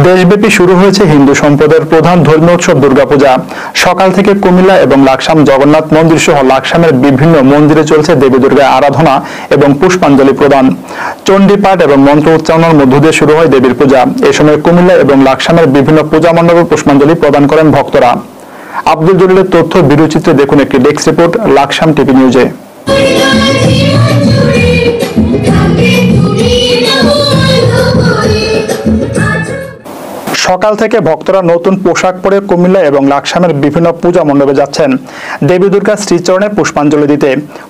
দেশব্যাপী শুরু হয়েছে হিন্দু সম্প্রদায়ের প্রধান ধর্মীয় উৎসব দুর্গাপূজা। সকাল থেকে কুমিল্লা এবং লাকসাম জগন্নাথ মন্দির সহ লাকসামের বিভিন্ন মন্দিরে চলছে দেবী দুর্গার আরাধনা এবং পুষ্পাঞ্জলি প্রদান। চণ্ডীপাঠ এবং মন্ত্র উচ্চারণের মধ্য দিয়ে শুরু হয় দেবীর পূজা। এ সময় কুমিল্লা এবং লাকসামের বিভিন্ন পূজা মণ্ডপে পুষ্পাঞ্জলি প্রদান করেন ভক্তরা। আব্দুল জলিলের তথ্য ভিডিওচিত্রে দেখুন একটি ডেস্ক রিপোর্ট লাকসাম টিভি নিউজে। সকাল থেকে ভক্তরা নতুন পোশাক পরে কুমিল্লা এবং লাকসামের বিভিন্ন পূজা মণ্ডপে যাচ্ছেন দেবী দুর্গার শ্রীচরণে পুষ্পাঞ্জলি দিতে।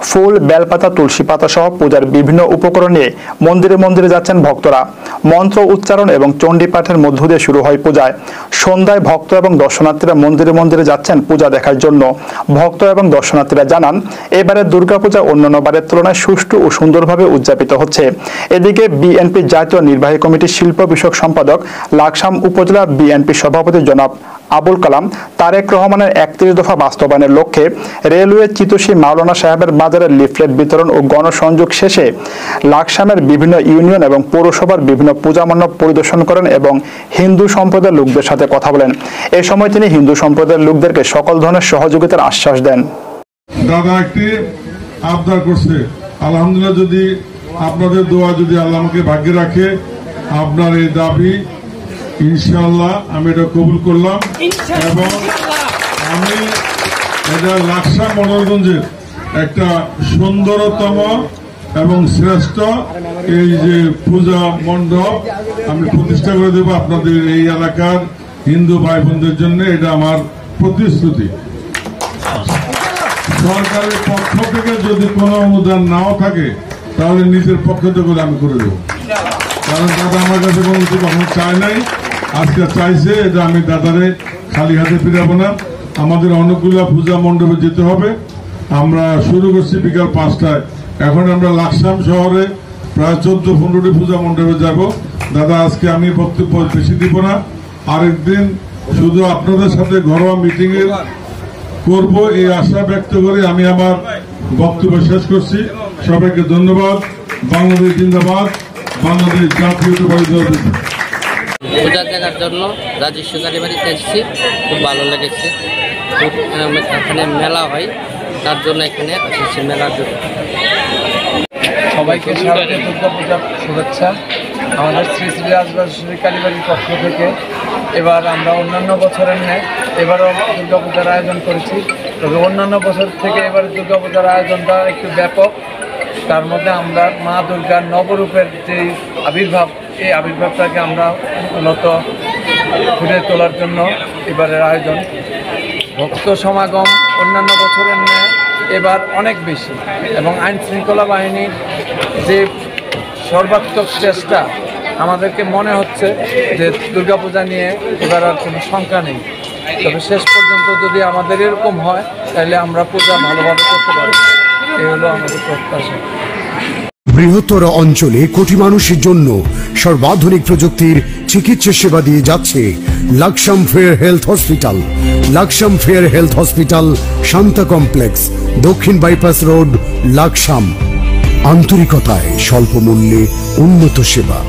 ফুল, বেলপাতা, তুলসী পাতা সহ পূজার বিভিন্ন উপকরণ নিয়ে মন্দিরে মন্দিরে যাচ্ছেন ভক্তরা। মন্ত্র উচ্চারণ এবং চণ্ডী পাঠের মধ্য দিয়ে শুরু হয় পূজায়। সন্ধ্যায় ভক্ত এবং দর্শনার্থীরা মন্দিরে মন্দিরে যাচ্ছেন পূজা দেখার জন্য। ভক্ত এবং দর্শনার্থীরা জানান, এবারের দুর্গাপূজা অন্যান্য বারের তুলনায় সুষ্ঠু ও সুন্দরভাবে উদযাপিত হচ্ছে। এদিকে বিএনপি জাতীয় নির্বাহী কমিটির শিল্প বিষয়ক সম্পাদক, লাকসাম উপজেলা বিএনপি সভাপতি জনাব আবুল কালাম তারেক রহমানের 31 দফা বাস্তবায়নের লক্ষ্যে রেলওয়ে চিতোষী মাওলানা সাহেবের বাজারের লিফলেট বিতরণ ও গণসংযোগ শেষে লাকসামের বিভিন্ন ইউনিয়ন এবং পৌরসভার বিভিন্ন পূজা মণ্ডপ পরিদর্শন করেন এবং হিন্দু সম্প্রদায়ের লোকদের সাথে কথা বলেন। এ সময় তিনি হিন্দু সম্প্রদায়ের লোকদেরকে সকল ধরনের সহযোগিতার আশ্বাস দেন। দাদা একটি আবদার করছে, আলহামদুলিল্লাহ, যদি আপনাদের দোয়া যদি আল্লাহ আমাকে ভাগ্যে রাখে, আপনার এই দাবি ইনশাআল্লাহ আমি এটা কবুল করলাম এবং আমি এটা লাকসাম মনোরঞ্জের একটা সুন্দরতম এবং শ্রেষ্ঠ এই যে পূজা মণ্ডপ আমি প্রতিষ্ঠা করে দেব আপনাদের এই এলাকার হিন্দু ভাই বোনদের জন্য। এটা আমার প্রতিশ্রুতি। সরকারের পক্ষ থেকে যদি কোনো অনুদান নাও থাকে তাহলে নিজের পক্ষ থেকে আমি করে দেবো, কারণ দাদা আমার কাছে কোনো কিছু কখনো চায় নাই, আজকে চাইছে। এটা আমি দাদারে খালি হাতে ফিরাবো না। আমাদের অনেকগুলো পূজা মণ্ডপে যেতে হবে। আমরা শুরু করছি বিকাল 5টায়। এখন আমরা লাকসাম শহরে প্রায় 14-15টি পূজা মণ্ডপে যাব। দাদা আজকে আমি বক্তব্য বেশি দিব না, আরেকদিন শুধু আপনাদের সাথে ঘরোয়া মিটিং এর করবো এই আশা ব্যক্ত করে আমি আমার বক্তব্য শেষ করছি। সবাইকে ধন্যবাদ। বাংলাদেশ জিন্দাবাদ, বাংলাদেশ জাতীয়তাবাদী দল। পূজা দেখার জন্য রাজস্ব বাড়িতে এসেছি, খুব ভালো লেগেছে। এখানে মেলা হয়, তার জন্য এখানে এসেছি মেলার জন্য। সবাইকে শারদীয় দুর্গাপূজার শুভেচ্ছা। আমাদের শ্রী শ্রী রাজরাজেশ্বরী কালীবাড়ির পক্ষ থেকে এবার আমরা অন্যান্য বছরের ন্যায় এবারও দুর্গাপূজার আয়োজন করেছি। তবে অন্যান্য বছর থেকে এবার দুর্গাপূজার আয়োজনটা একটু ব্যাপক। তার মধ্যে আমরা মা দুর্গার নবরূপের যে আবির্ভাব, এই আবির্ভাবটাকে আমরা উন্নত ফুটে তোলার জন্য এবারের আয়োজন। ভক্ত সমাগম অন্যান্য বছরের ন্যায় এবার অনেক বেশি এবং আইন শৃঙ্খলা বাহিনীর যে সর্বাত্মক চেষ্টা, আমাদেরকে মনে হচ্ছে যে দুর্গাপূজা নিয়ে এবার আর কোনো শঙ্কা নেই। তবে শেষ পর্যন্ত যদি আমাদের এরকম হয় তাহলে আমরা পূজা ভালোভাবে করতে পারি, এই হলো আমাদের প্রত্যাশা। বৃহত্তর অঞ্চলে কোটি মানুষের জন্য সর্বাধুনিক প্রযুক্তির চিকিৎসা সেবা দিয়ে যাচ্ছে Laksam fair health hospital. Laksam fair health hospital, Shanta complex, দক্ষিণ বাইপাস রোড, লাকসাম। আন্তরিকতায় স্বল্প মূল্যে উন্নত সেবা।